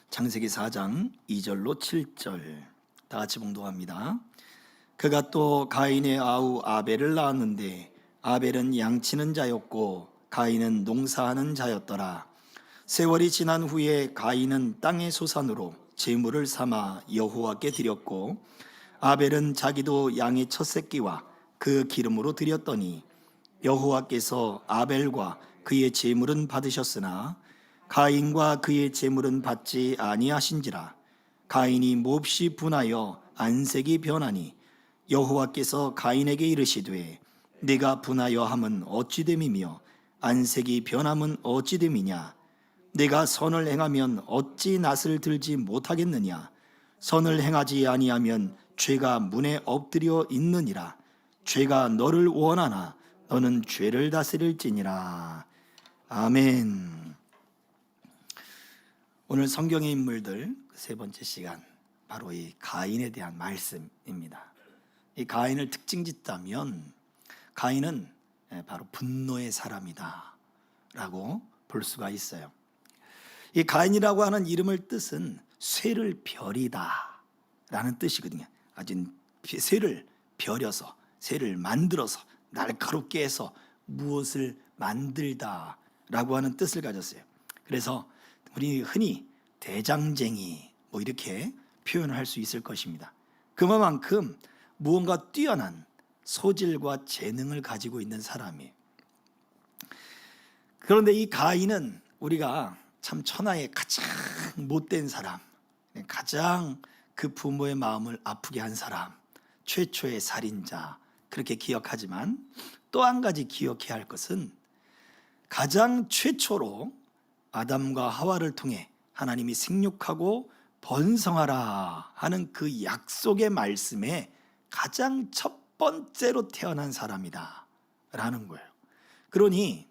창세기 4장 2절로 7절 다 같이 봉독합니다. 그가 또 가인의 아우 아벨을 낳았는데 아벨은 양치는 자였고 가인은 농사하는 자였더라. 세월이 지난 후에 가인은 땅의 소산으로 제물을 삼아 여호와께 드렸고 아벨은 자기도 양의 첫 새끼와 그 기름으로 드렸더니 여호와께서 아벨과 그의 제물은 받으셨으나 가인과 그의 제물은 받지 아니하신지라. 가인이 몹시 분하여 안색이 변하니 여호와께서 가인에게 이르시되 네가 분하여 함은 어찌 됨이며 안색이 변함은 어찌 됨이냐. 네가 선을 행하면 어찌 낯을 들지 못하겠느냐. 선을 행하지 아니하면 죄가 문에 엎드려 있느니라. 죄가 너를 원하나 너는 죄를 다스릴지니라. 아멘. 오늘 성경의 인물들 세 번째 시간, 바로 이 가인에 대한 말씀입니다. 이 가인을 특징 짓다면 가인은 바로 분노의 사람이다 라고 볼 수가 있어요. 이 가인이라고 하는 이름의 뜻은 쇠를 벼리다 라는 뜻이거든요. 아주 쇠를 벼려서, 쇠를 만들어서 날카롭게 해서 무엇을 만들다 라고 하는 뜻을 가졌어요. 그래서 우리 흔히 대장쟁이 이렇게 표현할 수 있을 것입니다. 그만큼 무언가 뛰어난 소질과 재능을 가지고 있는 사람이에요. 그런데 이 가인은 우리가 참 천하의 가장 못된 사람, 가장 그 부모의 마음을 아프게 한 사람, 최초의 살인자, 그렇게 기억하지만 또 한 가지 기억해야 할 것은 가장 최초로 아담과 하와를 통해 하나님이 생육하고 번성하라 하는 그 약속의 말씀에 가장 첫 번째로 태어난 사람이다 라는 거예요. 그러니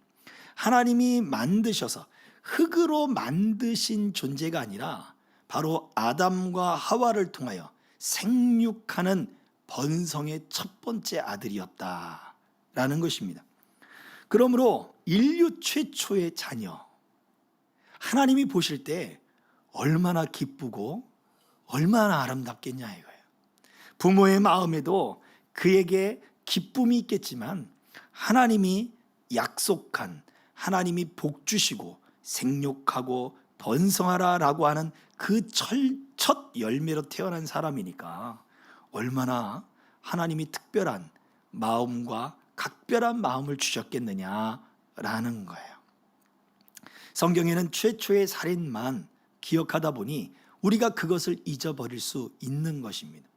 하나님이 만드셔서 흙으로 만드신 존재가 아니라 바로 아담과 하와를 통하여 생육하는 번성의 첫 번째 아들이었다라는 것입니다. 그러므로 인류 최초의 자녀, 하나님이 보실 때 얼마나 기쁘고 얼마나 아름답겠냐 이거예요. 부모의 마음에도 그에게 기쁨이 있겠지만 하나님이 약속한, 하나님이 복 주시고 생육하고 번성하라라고 하는 그 첫 열매로 태어난 사람이니까 얼마나 하나님이 특별한 마음과 각별한 마음을 주셨겠느냐라는 거예요. 성경에는 최초의 살인만 기억하다 보니 우리가 그것을 잊어버릴 수 있는 것입니다.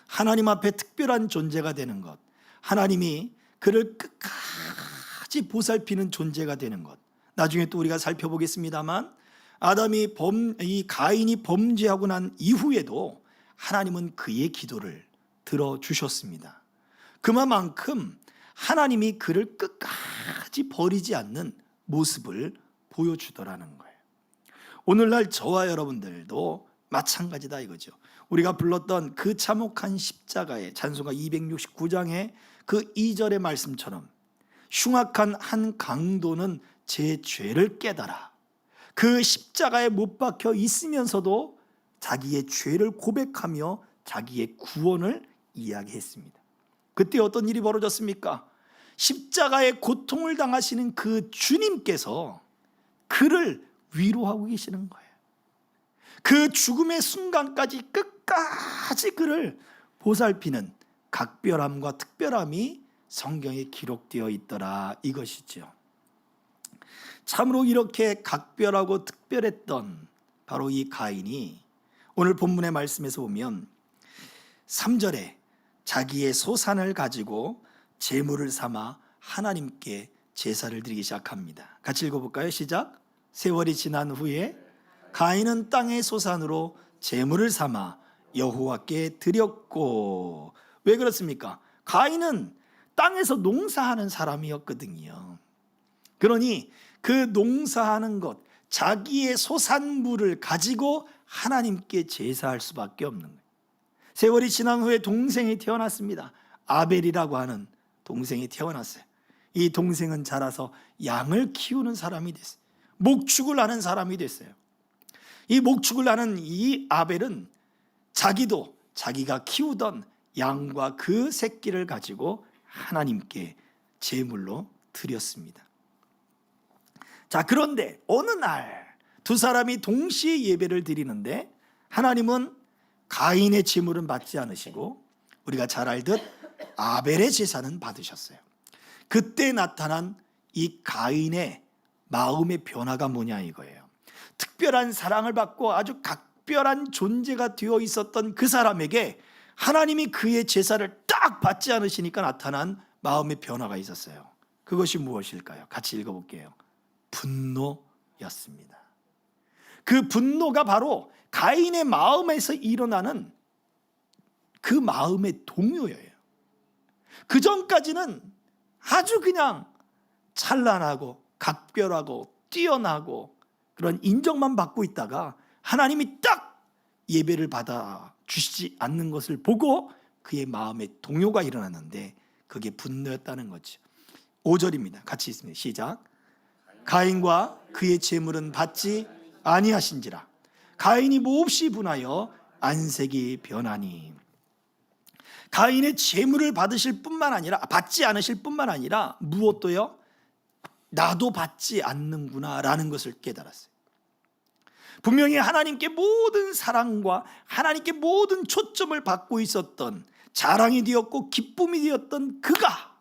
하나님 앞에 특별한 존재가 되는 것, 하나님이 그를 끝까지 보살피는 존재가 되는 것. 나중에 또 우리가 살펴보겠습니다만 이 가인이 범죄하고 난 이후에도 하나님은 그의 기도를 들어주셨습니다. 그만큼 하나님이 그를 끝까지 버리지 않는 모습을 보여주더라는 거예요. 오늘날 저와 여러분들도 마찬가지다 이거죠. 우리가 불렀던 그 참혹한 십자가의 찬송가 269장의 그 2절의 말씀처럼 흉악한 한 강도는 제 죄를 깨달아 그 십자가에 못 박혀 있으면서도 자기의 죄를 고백하며 자기의 구원을 이야기했습니다. 그때 어떤 일이 벌어졌습니까? 십자가의 고통을 당하시는 그 주님께서 그를 위로하고 계시는 거예요. 그 죽음의 순간까지 끝까지 그를 보살피는 각별함과 특별함이 성경에 기록되어 있더라 이것이죠. 참으로 이렇게 각별하고 특별했던 바로 이 가인이 오늘 본문의 말씀에서 보면 3절에 자기의 소산을 가지고 제물을 삼아 하나님께 제사를 드리기 시작합니다. 같이 읽어볼까요? 시작. 세월이 지난 후에 가인은 땅의 소산으로 제물을 삼아 여호와께 드렸고. 왜 그렇습니까? 가인은 땅에서 농사하는 사람이었거든요. 그러니 그 농사하는 것, 자기의 소산물을 가지고 하나님께 제사할 수밖에 없는 거예요. 세월이 지난 후에 동생이 태어났습니다. 아벨이라고 하는 동생이 태어났어요. 이 동생은 자라서 양을 키우는 사람이 됐어요. 목축을 하는 사람이 됐어요. 이 목축을 하는 이 아벨은 자기도 자기가 키우던 양과 그 새끼를 가지고 하나님께 제물로 드렸습니다. 자, 그런데 어느 날 두 사람이 동시에 예배를 드리는데 하나님은 가인의 제물은 받지 않으시고 우리가 잘 알듯 아벨의 제사는 받으셨어요. 그때 나타난 이 가인의 마음의 변화가 뭐냐 이거예요. 특별한 사랑을 받고 아주 각별한 존재가 되어 있었던 그 사람에게 하나님이 그의 제사를 딱 받지 않으시니까 나타난 마음의 변화가 있었어요. 그것이 무엇일까요? 같이 읽어볼게요. 분노였습니다. 그 분노가 바로 가인의 마음에서 일어나는 그 마음의 동요예요. 그 전까지는 아주 그냥 찬란하고 각별하고 뛰어나고 그런 인정만 받고 있다가 하나님이 딱 예배를 받아 주시지 않는 것을 보고 그의 마음에 동요가 일어났는데 그게 분노였다는 거죠. 5절입니다. 같이 있습니다. 시작. 가인과 그의 제물은 받지 아니하신지라 가인이 몹시 분하여 안색이 변하니. 가인의 제물을 받으실 뿐만 아니라 받지 않으실 뿐만 아니라 무엇도요? 나도 받지 않는구나 라는 것을 깨달았어요. 분명히 하나님께 모든 사랑과 하나님께 모든 초점을 받고 있었던 자랑이 되었고 기쁨이 되었던 그가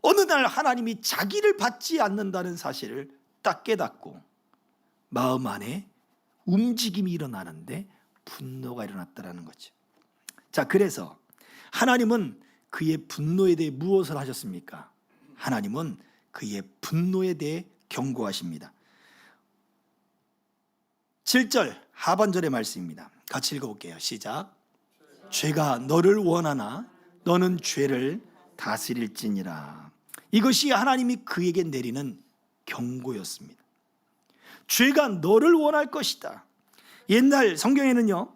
어느 날 하나님이 자기를 받지 않는다는 사실을 딱 깨닫고 마음 안에 움직임이 일어나는데 분노가 일어났다는 거죠. 자, 그래서 하나님은 그의 분노에 대해 무엇을 하셨습니까? 하나님은 그의 분노에 대해 경고하십니다. 7절 하반절의 말씀입니다. 같이 읽어볼게요. 시작. 죄가 너를 원하나 너는 죄를 다스릴지니라. 이것이 하나님이 그에게 내리는 경고였습니다. 죄가 너를 원할 것이다. 옛날 성경에는요,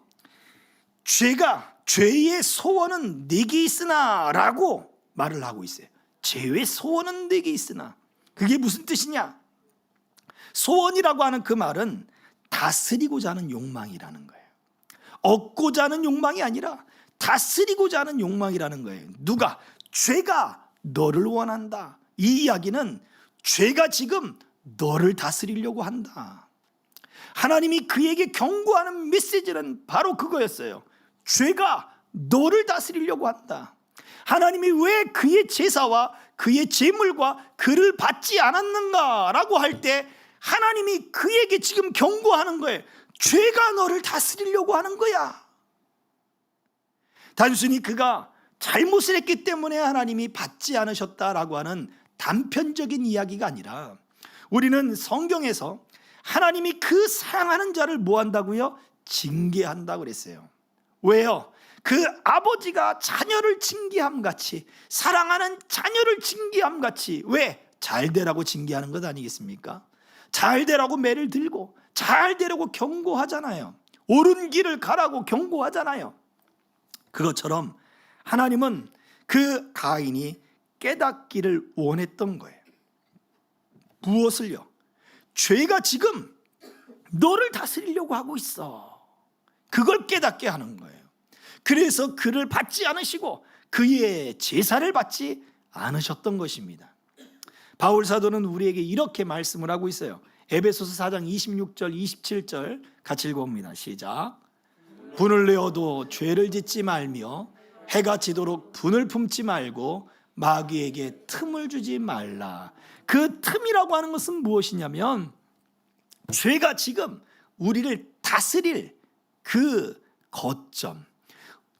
죄의 소원은 네게 있으나 라고 말을 하고 있어요. 죄의 소원은 네게 있으나. 그게 무슨 뜻이냐? 소원이라고 하는 그 말은 다스리고자 하는 욕망이라는 거예요. 얻고자 하는 욕망이 아니라 다스리고자 하는 욕망이라는 거예요. 누가? 죄가 너를 원한다. 이 이야기는 죄가 지금 너를 다스리려고 한다. 하나님이 그에게 경고하는 메시지는 바로 그거였어요. 죄가 너를 다스리려고 한다. 하나님이 왜 그의 제사와 그의 제물과 그를 받지 않았는가라고 할 때 하나님이 그에게 지금 경고하는 거예요. 죄가 너를 다스리려고 하는 거야. 단순히 그가 잘못을 했기 때문에 하나님이 받지 않으셨다라고 하는 단편적인 이야기가 아니라 우리는 성경에서 하나님이 그 사랑하는 자를 뭐 한다고요? 징계한다고 그랬어요. 왜요? 그 아버지가 자녀를 징계함 같이, 사랑하는 자녀를 징계함 같이. 왜? 잘 되라고 징계하는 것 아니겠습니까? 잘 되라고 매를 들고 잘 되라고 경고하잖아요. 옳은 길을 가라고 경고하잖아요. 그것처럼 하나님은 그 가인이 깨닫기를 원했던 거예요. 무엇을요? 죄가 지금 너를 다스리려고 하고 있어. 그걸 깨닫게 하는 거예요. 그래서 그를 받지 않으시고 그의 제사를 받지 않으셨던 것입니다. 바울 사도는 우리에게 이렇게 말씀을 하고 있어요. 에베소서 4장 26절 27절 같이 읽어봅니다. 시작. 분을 내어도 죄를 짓지 말며 해가 지도록 분을 품지 말고 마귀에게 틈을 주지 말라. 그 틈이라고 하는 것은 무엇이냐면 죄가 지금 우리를 다스릴 그 거점,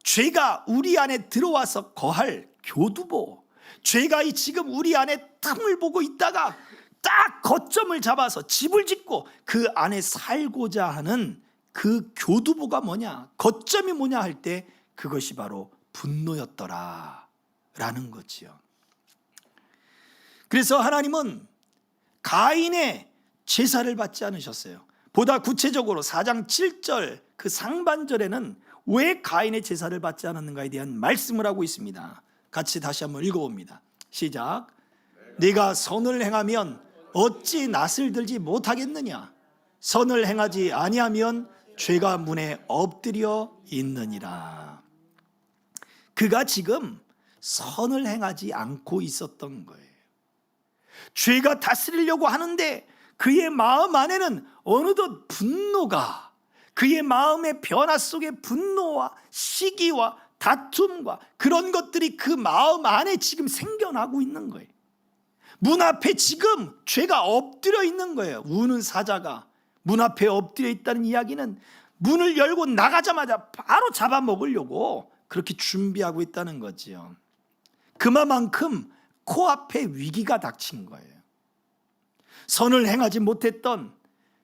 죄가 우리 안에 들어와서 거할 교두보, 죄가 지금 우리 안에 틈을 보고 있다가 딱 거점을 잡아서 집을 짓고 그 안에 살고자 하는 그 교두보가 뭐냐, 거점이 뭐냐 할 때 그것이 바로 분노였더라 라는 거지요. 그래서 하나님은 가인의 제사를 받지 않으셨어요. 보다 구체적으로 4장 7절 그 상반절에는 왜 가인의 제사를 받지 않았는가에 대한 말씀을 하고 있습니다. 같이 다시 한번 읽어봅니다. 시작. 네가 선을 행하면 어찌 낯을 들지 못하겠느냐. 선을 행하지 아니하면 죄가 문에 엎드려 있느니라. 그가 지금 선을 행하지 않고 있었던 거예요. 죄가 다스리려고 하는데 그의 마음 안에는 어느덧 분노가, 그의 마음의 변화 속에 분노와 시기와 다툼과 그런 것들이 그 마음 안에 지금 생겨나고 있는 거예요. 문 앞에 지금 죄가 엎드려 있는 거예요. 우는 사자가 문 앞에 엎드려 있다는 이야기는 문을 열고 나가자마자 바로 잡아먹으려고 그렇게 준비하고 있다는 거지요. 그만큼 코앞에 위기가 닥친 거예요. 선을 행하지 못했던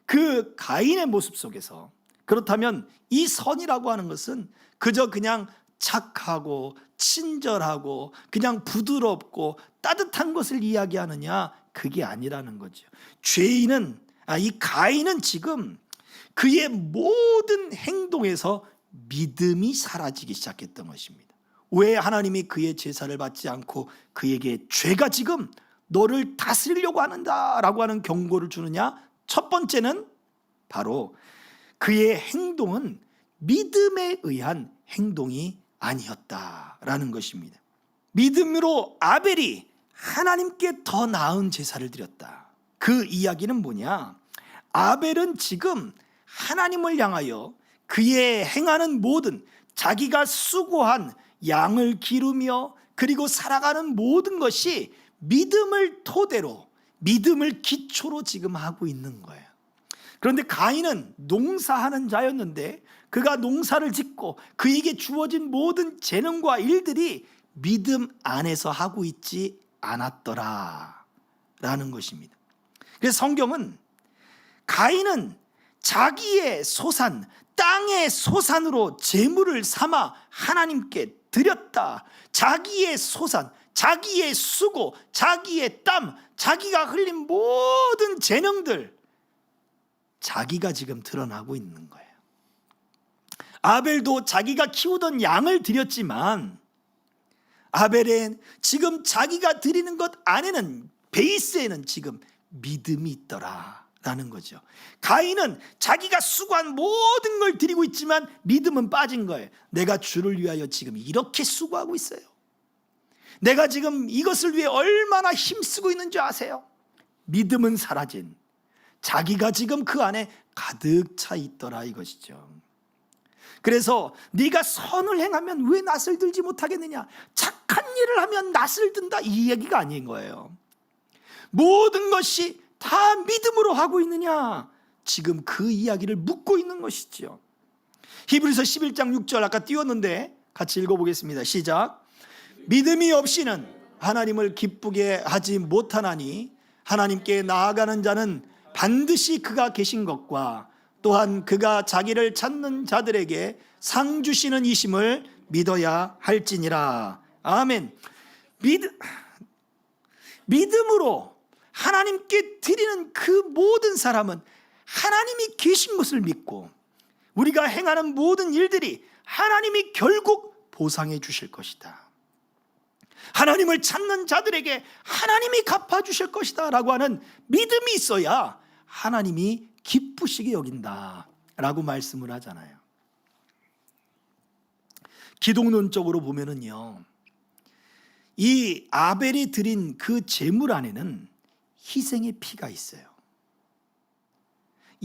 그 가인의 모습 속에서, 그렇다면 이 선이라고 하는 것은 그저 그냥 착하고 친절하고 그냥 부드럽고 따뜻한 것을 이야기하느냐, 그게 아니라는 거죠. 이 가인은 지금 그의 모든 행동에서 믿음이 사라지기 시작했던 것입니다. 왜 하나님이 그의 제사를 받지 않고 그에게 죄가 지금 너를 다스리려고 하는다라고 하는 경고를 주느냐? 첫 번째는 바로 그의 행동은 믿음에 의한 행동이 아니었다라는 것입니다. 믿음으로 아벨이 하나님께 더 나은 제사를 드렸다. 그 이야기는 뭐냐? 아벨은 지금 하나님을 향하여 그의 행하는 모든, 자기가 수고한 양을 기르며 그리고 살아가는 모든 것이 믿음을 토대로, 믿음을 기초로 지금 하고 있는 거예요. 그런데 가인은 농사하는 자였는데 그가 농사를 짓고 그에게 주어진 모든 재능과 일들이 믿음 안에서 하고 있지 않았더라 라는 것입니다. 그래서 성경은 가인은 자기의 소산, 땅의 소산으로 재물을 삼아 하나님께 드렸다. 자기의 소산, 자기의 수고, 자기의 땀, 자기가 흘린 모든 재능들, 자기가 지금 드러나고 있는 거예요. 아벨도 자기가 키우던 양을 드렸지만 아벨은 지금 자기가 드리는 것 안에는, 베이스에는 지금 믿음이 있더라라는 거죠. 가인은 자기가 수고한 모든 걸 드리고 있지만 믿음은 빠진 거예요. 내가 주를 위하여 지금 이렇게 수고하고 있어요. 내가 지금 이것을 위해 얼마나 힘쓰고 있는 줄 아세요? 믿음은 사라진, 자기가 지금 그 안에 가득 차 있더라 이것이죠. 그래서 네가 선을 행하면 왜 낯을 들지 못하겠느냐? 착한 일을 하면 낯을 든다, 이 얘기가 아닌 거예요. 모든 것이 다 믿음으로 하고 있느냐? 지금 그 이야기를 묻고 있는 것이지요. 히브리서 11장 6절 아까 띄웠는데 같이 읽어보겠습니다. 시작. 믿음이 없이는 하나님을 기쁘게 하지 못하나니 하나님께 나아가는 자는 반드시 그가 계신 것과 또한 그가 자기를 찾는 자들에게 상 주시는 이심을 믿어야 할지니라. 아멘. 믿음으로 하나님께 드리는 그 모든 사람은 하나님이 계신 것을 믿고 우리가 행하는 모든 일들이 하나님이 결국 보상해 주실 것이다. 하나님을 찾는 자들에게 하나님이 갚아주실 것이다 라고 하는 믿음이 있어야 하나님이 기쁘시게 여긴다 라고 말씀을 하잖아요. 기독론적으로 보면은요, 이 아벨이 드린 그 제물 안에는 희생의 피가 있어요.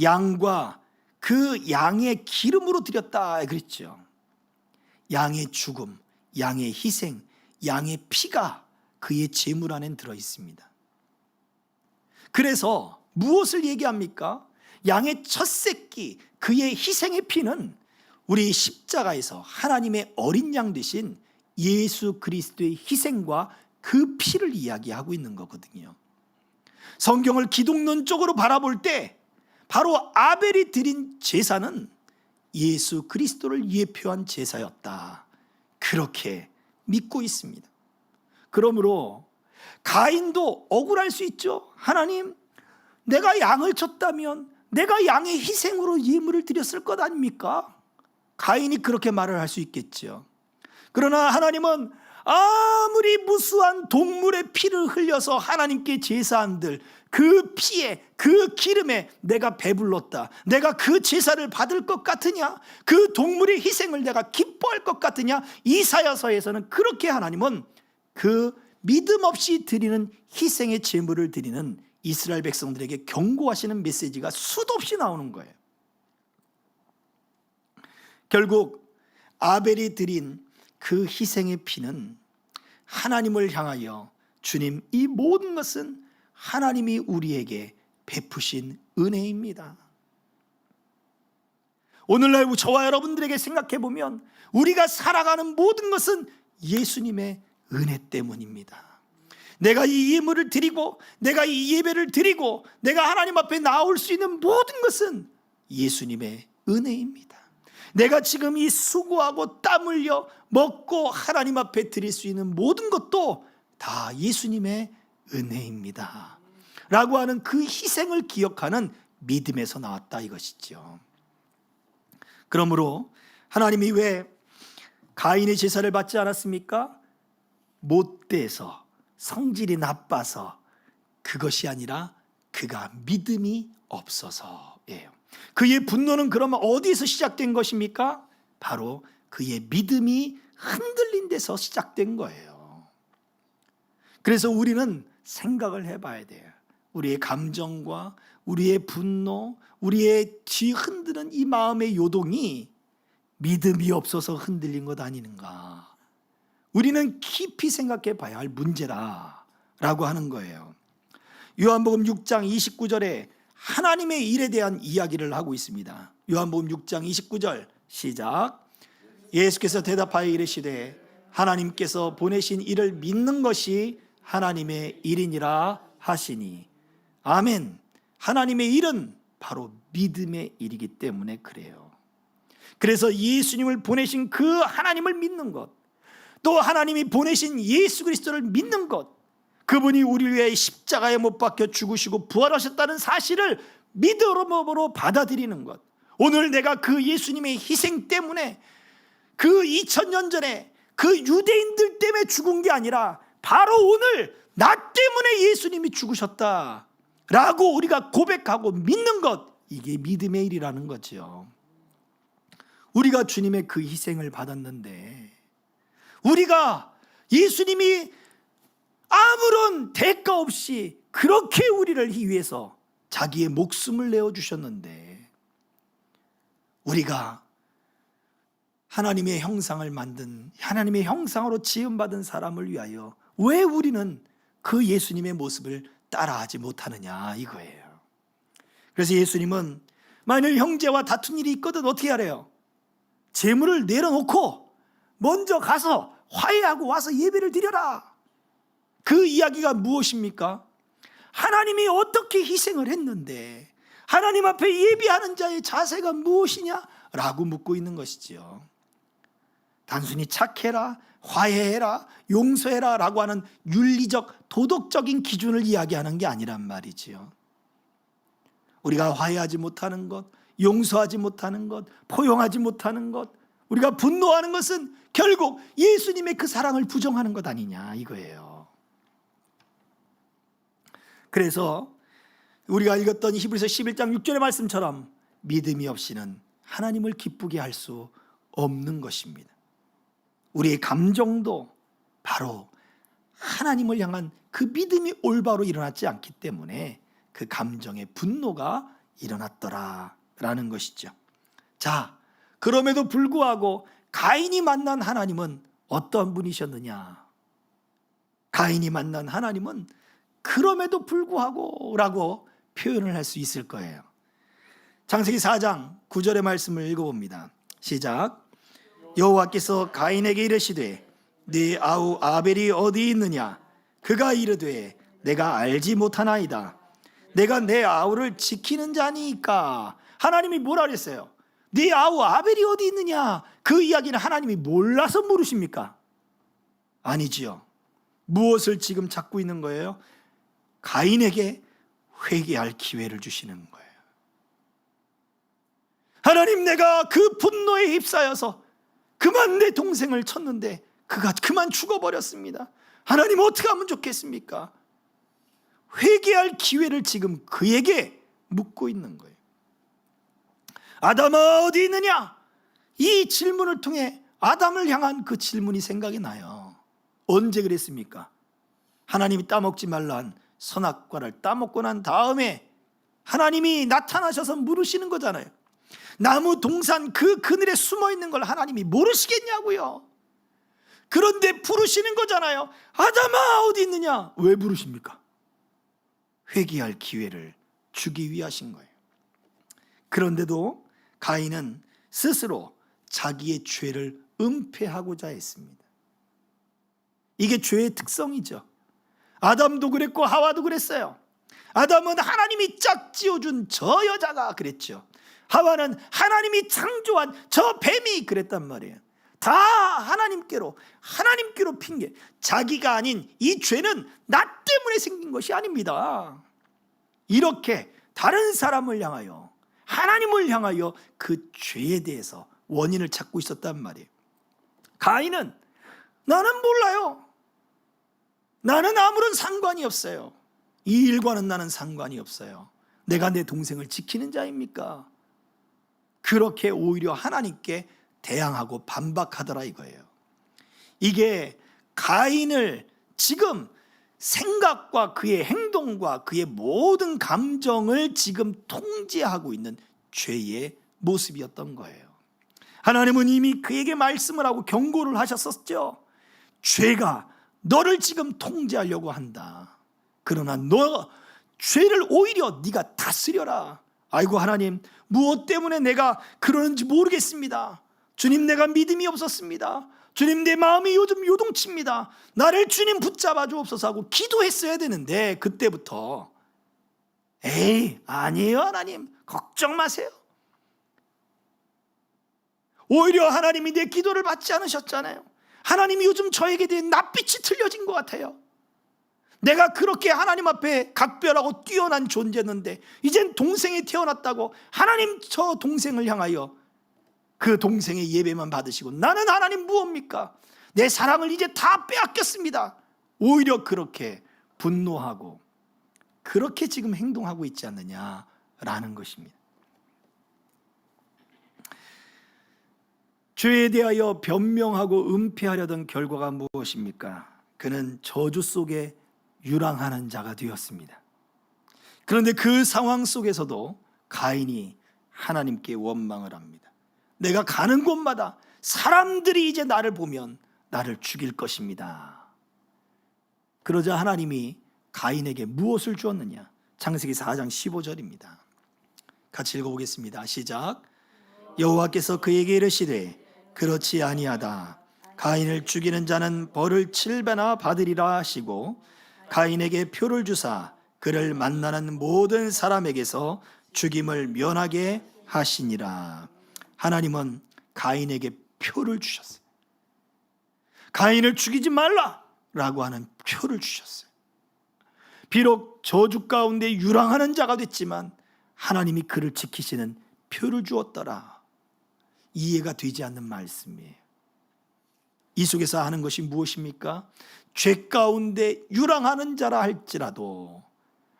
양과 그 양의 기름으로 드렸다 그랬죠. 양의 죽음, 양의 희생, 양의 피가 그의 제물 안엔 들어 있습니다. 그래서 무엇을 얘기합니까? 양의 첫 새끼, 그의 희생의 피는 우리 십자가에서 하나님의 어린 양 되신 예수 그리스도의 희생과 그 피를 이야기하고 있는 거거든요. 성경을 기독론적으로 바라볼 때 바로 아벨이 드린 제사는 예수 그리스도를 예표한 제사였다, 그렇게 믿고 있습니다. 그러므로 가인도 억울할 수 있죠. 하나님, 내가 양을 쳤다면 내가 양의 희생으로 예물을 드렸을 것 아닙니까? 가인이 그렇게 말을 할 수 있겠죠. 그러나 하나님은 아무리 무수한 동물의 피를 흘려서 하나님께 제사한들 그 피에 그 기름에 내가 배불렀다, 내가 그 제사를 받을 것 같으냐? 그 동물의 희생을 내가 기뻐할 것 같으냐? 이사야서에서는 그렇게 하나님은 그 믿음 없이 드리는 희생의 제물을 드리는 이스라엘 백성들에게 경고하시는 메시지가 수도 없이 나오는 거예요. 결국 아벨이 드린 그 희생의 피는 하나님을 향하여 주님, 이 모든 것은 하나님이 우리에게 베푸신 은혜입니다. 오늘날 저와 여러분들에게 생각해 보면 우리가 살아가는 모든 것은 예수님의 은혜 때문입니다. 내가 이 예물을 드리고 내가 이 예배를 드리고 내가 하나님 앞에 나올 수 있는 모든 것은 예수님의 은혜입니다. 내가 지금 이 수고하고 땀 흘려 먹고 하나님 앞에 드릴 수 있는 모든 것도 다 예수님의 은혜입니다 라고 하는 그 희생을 기억하는 믿음에서 나왔다 이것이죠. 그러므로 하나님이 왜 가인의 제사를 받지 않았습니까? 못돼서, 성질이 나빠서, 그것이 아니라 그가 믿음이 없어서예요. 그의 분노는 그러면 어디에서 시작된 것입니까? 바로 그의 믿음이 흔들린 데서 시작된 거예요. 그래서 우리는 생각을 해봐야 돼요. 우리의 감정과 우리의 분노, 우리의 뒤흔드는 이 마음의 요동이 믿음이 없어서 흔들린 것 아닌가? 우리는 깊이 생각해 봐야 할 문제라고 하는 거예요. 요한복음 6장 29절에 하나님의 일에 대한 이야기를 하고 있습니다. 요한복음 6장 29절 시작. 예수께서 대답하여 이르시되 하나님께서 보내신 이를 믿는 것이 하나님의 일이니라 하시니. 아멘. 하나님의 일은 바로 믿음의 일이기 때문에 그래요. 그래서 예수님을 보내신 그 하나님을 믿는 것, 또 하나님이 보내신 예수 그리스도를 믿는 것, 그분이 우리를 위해 십자가에 못 박혀 죽으시고 부활하셨다는 사실을 믿음으로 받아들이는 것. 오늘 내가 그 예수님의 희생 때문에 그 2000년 전에 그 유대인들 때문에 죽은 게 아니라 바로 오늘 나 때문에 예수님이 죽으셨다라고 우리가 고백하고 믿는 것, 이게 믿음의 일이라는 거죠. 우리가 주님의 그 희생을 받았는데 우리가 예수님이 아무런 대가 없이 그렇게 우리를 위해서 자기의 목숨을 내어주셨는데 우리가 하나님의 형상을 만든, 하나님의 형상으로 지음받은 사람을 위하여 왜 우리는 그 예수님의 모습을 따라하지 못하느냐 이거예요. 그래서 예수님은 만일 형제와 다툰 일이 있거든 어떻게 하래요? 재물을 내려놓고 먼저 가서 화해하고 와서 예배를 드려라. 그 이야기가 무엇입니까? 하나님이 어떻게 희생을 했는데 하나님 앞에 예배하는 자의 자세가 무엇이냐? 라고 묻고 있는 것이지요. 단순히 착해라, 화해해라, 용서해라 라고 하는 윤리적, 도덕적인 기준을 이야기하는 게 아니란 말이지요. 우리가 화해하지 못하는 것, 용서하지 못하는 것, 포용하지 못하는 것, 우리가 분노하는 것은 결국 예수님의 그 사랑을 부정하는 것 아니냐 이거예요. 그래서 우리가 읽었던 히브리서 11장 6절의 말씀처럼 믿음이 없이는 하나님을 기쁘게 할 수 없는 것입니다. 우리의 감정도 바로 하나님을 향한 그 믿음이 올바로 일어났지 않기 때문에 그 감정의 분노가 일어났더라라는 것이죠. 자, 그럼에도 불구하고 가인이 만난 하나님은 어떤 분이셨느냐? 가인이 만난 하나님은 그럼에도 불구하고 라고 표현을 할 수 있을 거예요. 창세기 4장 9절의 말씀을 읽어봅니다. 시작. 여호와께서 가인에게 이르시되 네 아우 아벨이 어디 있느냐? 그가 이르되 내가 알지 못하나이다. 내가 내 아우를 지키는 자니까. 하나님이 뭐라 그랬어요? 네 아우 아벨이 어디 있느냐? 그 이야기는 하나님이 몰라서 물으십니까? 아니지요. 무엇을 지금 찾고 있는 거예요? 가인에게 회개할 기회를 주시는 거예요. 하나님, 내가 그 분노에 휩싸여서 그만 내 동생을 쳤는데 그가 그만 죽어버렸습니다. 하나님 어떻게 하면 좋겠습니까? 회개할 기회를 지금 그에게 묻고 있는 거예요. 아담아 어디 있느냐? 이 질문을 통해 아담을 향한 그 질문이 생각이 나요. 언제 그랬습니까? 하나님이 따먹지 말란 선악과를 따먹고 난 다음에 하나님이 나타나셔서 물으시는 거잖아요. 나무 동산 그 그늘에 숨어 있는 걸 하나님이 모르시겠냐고요. 그런데 부르시는 거잖아요. 아담아 어디 있느냐? 왜 부르십니까? 회개할 기회를 주기 위하신 거예요. 그런데도 가인은 스스로 자기의 죄를 은폐하고자 했습니다. 이게 죄의 특성이죠. 아담도 그랬고 하와도 그랬어요. 아담은 하나님이 짝 지어준 저 여자가 그랬죠. 하와는 하나님이 창조한 저 뱀이 그랬단 말이에요. 다 하나님께로 핑계. 자기가 아닌 이 죄는 나 때문에 생긴 것이 아닙니다. 이렇게 다른 사람을 향하여, 하나님을 향하여 그 죄에 대해서 원인을 찾고 있었단 말이에요. 가인은 나는 몰라요. 나는 아무런 상관이 없어요. 이 일과는 나는 상관이 없어요. 내가 내 동생을 지키는 자입니까? 그렇게 오히려 하나님께 대항하고 반박하더라 이거예요. 이게 가인을 지금 생각과 그의 행동과 그의 모든 감정을 지금 통제하고 있는 죄의 모습이었던 거예요. 하나님은 이미 그에게 말씀을 하고 경고를 하셨었죠. 죄가 너를 지금 통제하려고 한다. 그러나 너 죄를 오히려 네가 다스려라. 아이고 하나님, 무엇 때문에 내가 그러는지 모르겠습니다. 주님, 내가 믿음이 없었습니다. 주님, 내 마음이 요즘 요동칩니다. 나를 주님 붙잡아 주옵소서 하고 기도했어야 되는데, 그때부터 에이 아니에요 하나님, 걱정 마세요. 오히려 하나님이 내 기도를 받지 않으셨잖아요. 하나님이 요즘 저에게 대한 낯빛이 틀려진 것 같아요. 내가 그렇게 하나님 앞에 각별하고 뛰어난 존재였는데 이젠 동생이 태어났다고 하나님 저 동생을 향하여 그 동생의 예배만 받으시고 나는 하나님 무엇입니까? 내 사랑을 이제 다 빼앗겼습니다. 오히려 그렇게 분노하고 그렇게 지금 행동하고 있지 않느냐라는 것입니다. 죄에 대하여 변명하고 은폐하려던 결과가 무엇입니까? 그는 저주 속에 유랑하는 자가 되었습니다. 그런데 그 상황 속에서도 가인이 하나님께 원망을 합니다. 내가 가는 곳마다 사람들이 이제 나를 보면 나를 죽일 것입니다. 그러자 하나님이 가인에게 무엇을 주었느냐? 창세기 4장 15절입니다. 같이 읽어보겠습니다. 시작. 여호와께서 그에게 이르시되 그렇지 아니하다. 가인을 죽이는 자는 벌을 7배나 받으리라 하시고 가인에게 표를 주사 그를 만나는 모든 사람에게서 죽임을 면하게 하시니라. 하나님은 가인에게 표를 주셨어요. 가인을 죽이지 말라라고 하는 표를 주셨어요. 비록 저주 가운데 유랑하는 자가 됐지만 하나님이 그를 지키시는 표를 주었더라. 이해가 되지 않는 말씀이에요. 이 속에서 하는 것이 무엇입니까? 죄 가운데 유랑하는 자라 할지라도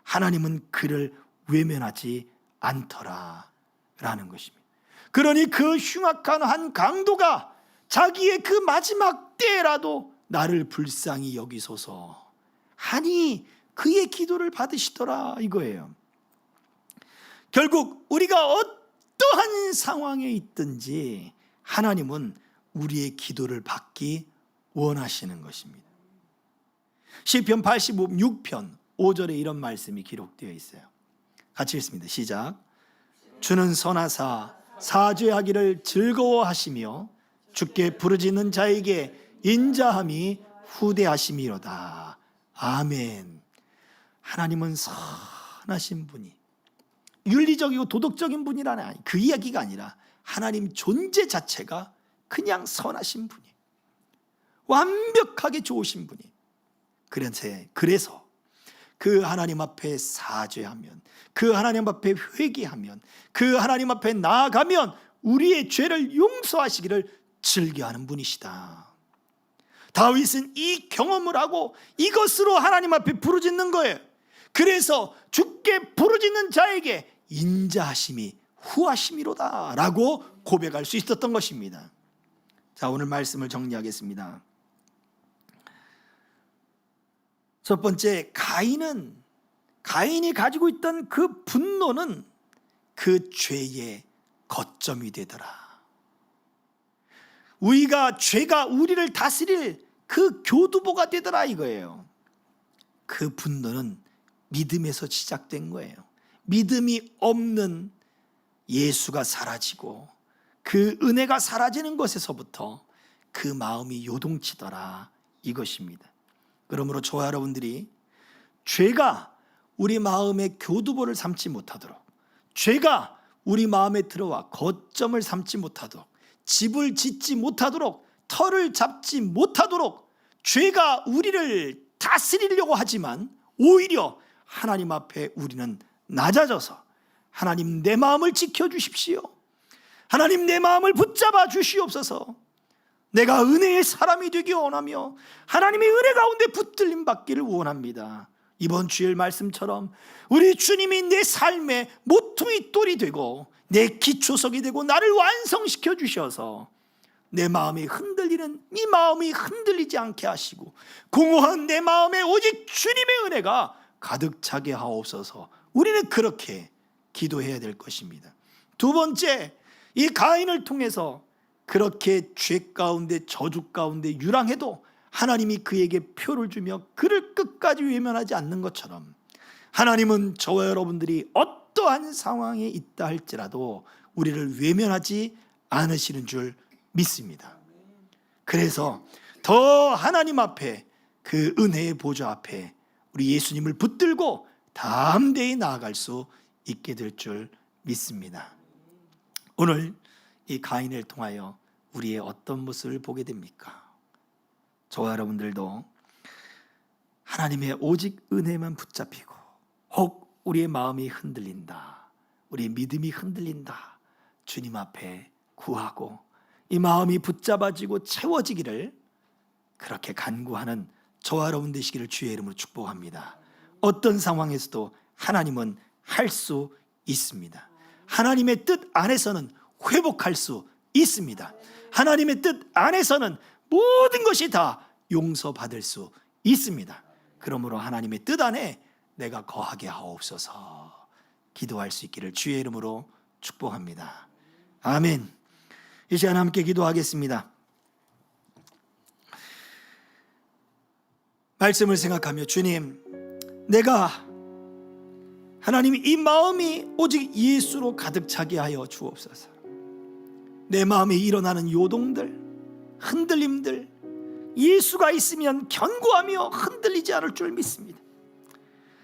하나님은 그를 외면하지 않더라 라는 것입니다. 그러니 그 흉악한 한 강도가 자기의 그 마지막 때라도 나를 불쌍히 여기소서 하니 그의 기도를 받으시더라 이거예요. 결국 우리가 어떠한 상황에 있든지 하나님은 우리의 기도를 받기 원하시는 것입니다. 시편 86편 5절에 이런 말씀이 기록되어 있어요. 같이 읽습니다. 시작. 주는 선하사 사죄하기를 즐거워하시며 주께 부르짖는 자에게 인자함이 후대하심이로다. 아멘. 하나님은 선하신 분이 윤리적이고 도덕적인 분이라는 그 이야기가 아니라 하나님 존재 자체가 그냥 선하신 분이, 완벽하게 좋으신 분이. 그래서 그 하나님 앞에 사죄하면, 그 하나님 앞에 회개하면, 그 하나님 앞에 나아가면 우리의 죄를 용서하시기를 즐겨하는 분이시다. 다윗은 이 경험을 하고 이것으로 하나님 앞에 부르짖는 거예요. 그래서 주께 부르짖는 자에게 인자하심이 후하심이로다 라고 고백할 수 있었던 것입니다. 자, 오늘 말씀을 정리하겠습니다. 첫 번째, 가인이 가지고 있던 그 분노는 그 죄의 거점이 되더라. 죄가 우리를 다스릴 그 교두보가 되더라 이거예요. 그 분노는 믿음에서 시작된 거예요. 믿음이 없는 예수가 사라지고 그 은혜가 사라지는 것에서부터 그 마음이 요동치더라 이것입니다. 그러므로 저와 여러분들이 죄가 우리 마음의 교두보를 삼지 못하도록, 죄가 우리 마음에 들어와 거점을 삼지 못하도록, 집을 짓지 못하도록, 터를 잡지 못하도록 죄가 우리를 다스리려고 하지만 오히려 하나님 앞에 우리는 낮아져서 하나님 내 마음을 지켜주십시오, 하나님 내 마음을 붙잡아 주시옵소서, 내가 은혜의 사람이 되기 원하며 하나님의 은혜 가운데 붙들림 받기를 원합니다. 이번 주일 말씀처럼 우리 주님이 내 삶의 모퉁이 돌이 되고 내 기초석이 되고 나를 완성시켜 주셔서 내 마음이 흔들리는 이 마음이 흔들리지 않게 하시고 공허한 내 마음에 오직 주님의 은혜가 가득 차게 하옵소서. 우리는 그렇게 기도해야 될 것입니다. 두 번째, 이 가인을 통해서 그렇게 죄 가운데 저주 가운데 유랑해도 하나님이 그에게 표를 주며 그를 끝까지 외면하지 않는 것처럼 하나님은 저와 여러분들이 어떠한 상황에 있다 할지라도 우리를 외면하지 않으시는 줄 믿습니다. 그래서 더 하나님 앞에 그 은혜의 보좌 앞에 우리 예수님을 붙들고 담대히 나아갈 수 있게 될 줄 믿습니다. 오늘 이 가인을 통하여 우리의 어떤 모습을 보게 됩니까? 저와 여러분들도 하나님의 오직 은혜만 붙잡히고 혹 우리의 마음이 흔들린다, 우리의 믿음이 흔들린다, 주님 앞에 구하고 이 마음이 붙잡아지고 채워지기를 그렇게 간구하는 저와 여러분 되시기를 주의 이름으로 축복합니다. 어떤 상황에서도 하나님은 할 수 있습니다. 하나님의 뜻 안에서는 회복할 수 있습니다. 하나님의 뜻 안에서는 모든 것이 다 용서받을 수 있습니다. 그러므로 하나님의 뜻 안에 내가 거하게 하옵소서 기도할 수 있기를 주의 이름으로 축복합니다. 아멘. 이 시간 함께 기도하겠습니다. 말씀을 생각하며 주님, 내가 하나님 이 마음이 오직 예수로 가득 차게 하여 주옵소서. 내 마음에 일어나는 요동들, 흔들림들 예수가 있으면 견고하며 흔들리지 않을 줄 믿습니다.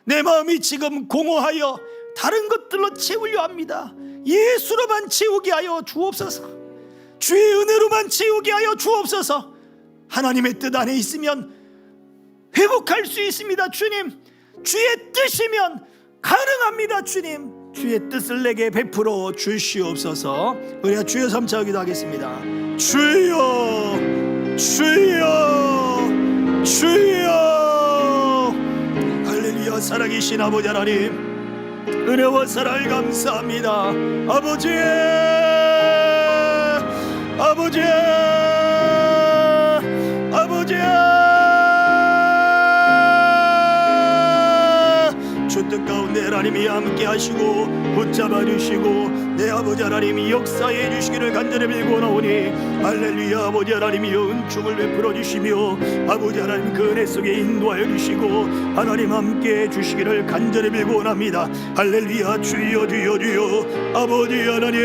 내 마음이 지금 공허하여 다른 것들로 채우려 합니다. 예수로만 채우게 하여 주옵소서. 주의 은혜로만 채우게 하여 주옵소서. 하나님의 뜻 안에 있으면 회복할 수 있습니다. 주님, 주의 뜻이면 가능합니다. 주님, 주의 뜻을 내게 베풀어 주시옵소서. 우리가 주여 삼차하기도 하겠습니다. 주여, 주여, 주여. 할렐루야. 살아계신 아버지 하나님, 은혜와 사랑을 감사합니다. 아버지, 아버지, 아버지, 주 뜻 가운데 하나님이 함께 하시고 붙잡아 주시고 내 아버지 하나님이 역사해 주시기를 간절히 빌고나오니 할렐루야. 아버지 하나님이 은총을 베풀어 주시며 아버지 하나님 그 은혜 속에 인도하여 주시고 하나님 함께 주시기를 간절히 빌고납니다. 할렐루야. 주여, 주여, 주여. 아버지 하나님,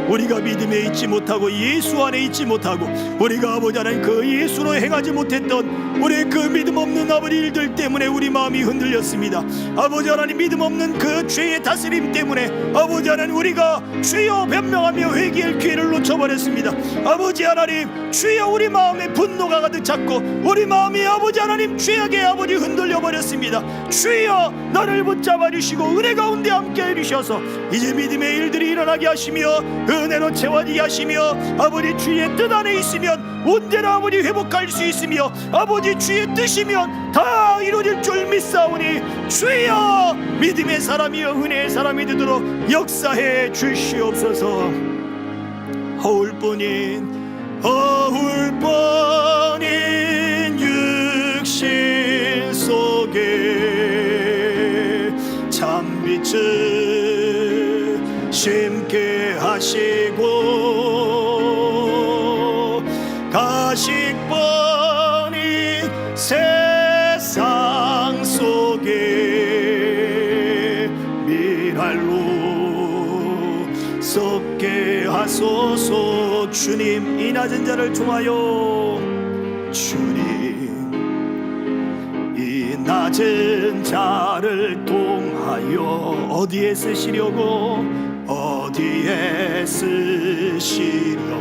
우리가 믿음에 있지 못하고 예수 안에 있지 못하고 우리가 아버지 하나님 그 예수로 행하지 못했던 우리 그 믿음 없는 아버지 일들 때문에 우리 마음이 흔들렸습니다. 아버지 하나님, 믿음 없는 그 죄의 다스림 때문에 아버지 하나님, 우리가 주여 변명하며 회개할 기회를 놓쳐버렸습니다. 아버지 하나님, 주여 우리 마음에 분노가 가득 찼고 우리 마음이 아버지 하나님 죄악에 아버지 흔들려 버렸습니다. 주여 나를 붙잡아 주시고 은혜 가운데 함께 해주셔서 이제 믿음의 일들이 일어나게 하시며 은혜로 채워지게 하시며 아버지 주의 뜻 안에 있으면 언제나 아버지 회복할 수 있으며 아버지 주의 뜻이면 다 이루어질 줄 믿사오니 주여 믿음의 사람이여 은혜의 사람이 되도록 역사해 주시옵소서. 허울뿐인 육신 속에 참빛을 심게 하시고 가식번인 세상 속에 미랄로 썩게 하소서. 주님, 이 낮은 자를 통하여 주님, 이 낮은 자를 통하여 어디에 쓰시려고 어디에 쓰시려고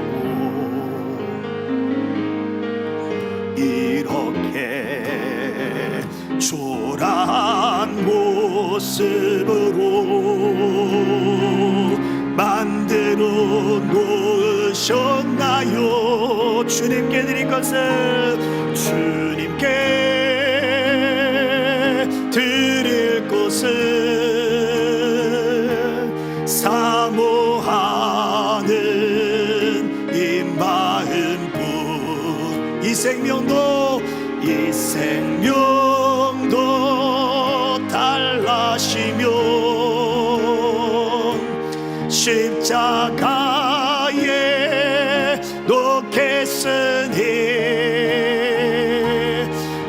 이렇게 초라한 모습으로 만들어 놓으셨나요? 주님께 드릴 것은 주님께 드릴 것은 사모하는 이 마음뿐. 이 생명도 달라시며 십자가에 놓겠으니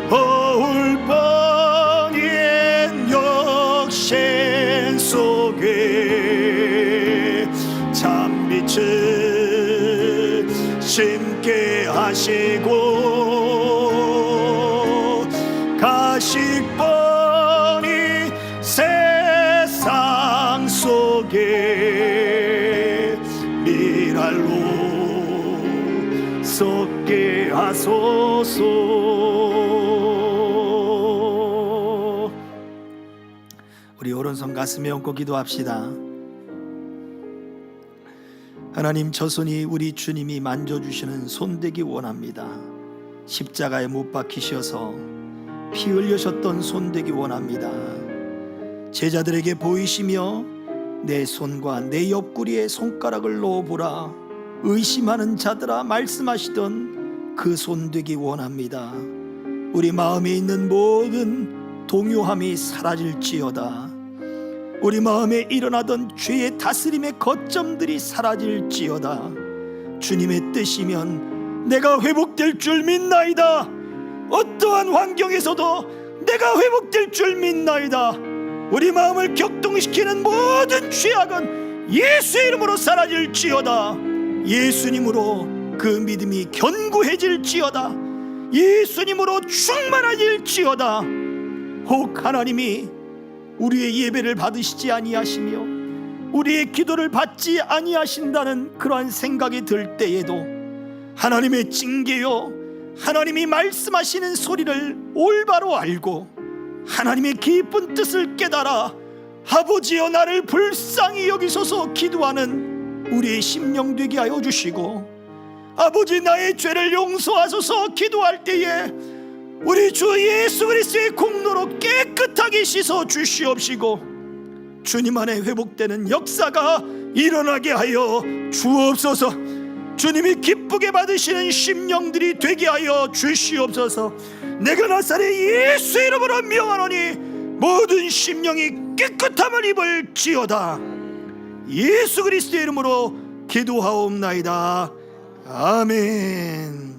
허울번인 육신 속에 참빛을 심게 하시고 가식번이 세상 속에 미랄로 썩게 하소서. 우리 오른손 가슴에 얹고 기도합시다. 하나님, 저 손이 우리 주님이 만져주시는 손 되기 원합니다. 십자가에 못 박히셔서 피 흘리셨던 손 되기 원합니다. 제자들에게 보이시며 내 손과 내 옆구리에 손가락을 넣어보라, 의심하는 자들아 말씀하시던 그 손 되기 원합니다. 우리 마음에 있는 모든 동요함이 사라질지어다. 우리 마음에 일어나던 죄의 다스림의 거점들이 사라질지어다. 주님의 뜻이면 내가 회복될 줄 믿나이다. 어떠한 환경에서도 내가 회복될 줄 믿나이다. 우리 마음을 격동시키는 모든 죄악은 예수의 이름으로 사라질지어다. 예수님으로 그 믿음이 견고해질지어다. 예수님으로 충만해질지어다. 혹 하나님이 우리의 예배를 받으시지 아니하시며 우리의 기도를 받지 아니하신다는 그러한 생각이 들 때에도 하나님의 징계요, 하나님이 말씀하시는 소리를 올바로 알고 하나님의 깊은 뜻을 깨달아 아버지여 나를 불쌍히 여기소서 기도하는 우리의 심령 되게 하여 주시고, 아버지 나의 죄를 용서하소서 기도할 때에 우리 주 예수 그리스도의 공로로 깨끗하게 씻어 주시옵시고 주님 안에 회복되는 역사가 일어나게 하여 주옵소서. 주님이 기쁘게 받으시는 심령들이 되게 하여 주시옵소서. 내가 나사렛 예수 이름으로 명하노니 모든 심령이 깨끗함을 입을지어다. 예수 그리스도의 이름으로 기도하옵나이다. 아멘.